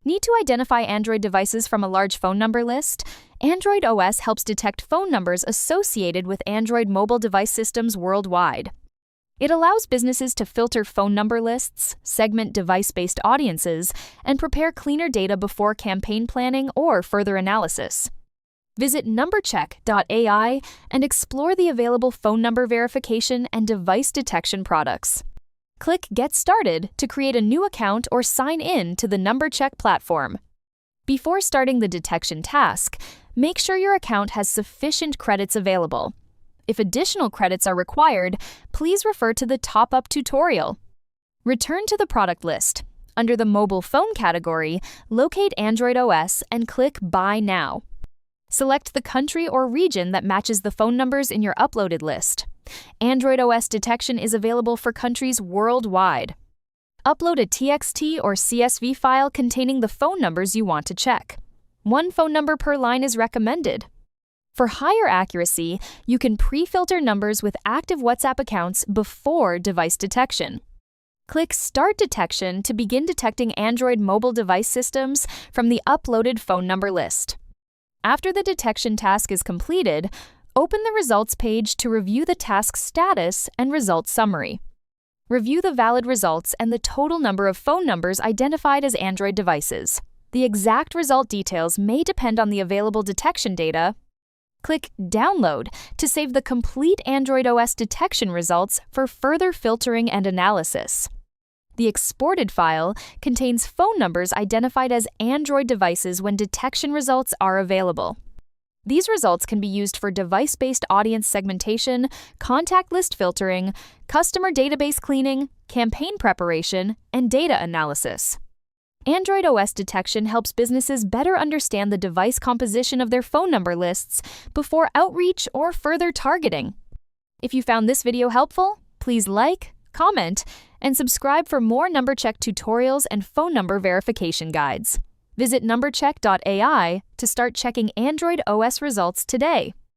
Need to identify Android devices from a large phone number list? Android OS helps detect phone numbers associated with Android mobile device systems worldwide. It allows businesses to filter phone number lists, segment device-based audiences, and prepare cleaner data before campaign planning or further analysis. Visit NumberCheck.ai and explore the available phone number verification and device detection products. Click Get Started to create a new account or sign in to the NumberCheck platform. Before starting the detection task, make sure your account has sufficient credits available. If additional credits are required, please refer to the top-up tutorial. Return to the product list. Under the mobile phone category, locate Android OS and click Buy Now. Select the country or region that matches the phone numbers in your uploaded list. Android OS detection is available for countries worldwide. Upload a TXT or CSV file containing the phone numbers you want to check. One phone number per line is recommended. For higher accuracy, you can pre-filter numbers with active WhatsApp accounts before device detection. Click Start Detection to begin detecting Android mobile device systems from the uploaded phone number list. After the detection task is completed, open the results page to review the task's status and results summary. Review the valid results and the total number of phone numbers identified as Android devices. The exact result details may depend on the available detection data. Click Download to save the complete Android OS detection results for further filtering and analysis. The exported file contains phone numbers identified as Android devices when detection results are available. These results can be used for device-based audience segmentation, contact list filtering, customer database cleaning, campaign preparation, and data analysis. Android OS detection helps businesses better understand the device composition of their phone number lists before outreach or further targeting. If you found this video helpful, please like, comment, and subscribe for more NumberCheck tutorials and phone number verification guides. Visit NumberCheck.ai to start checking Android OS results today.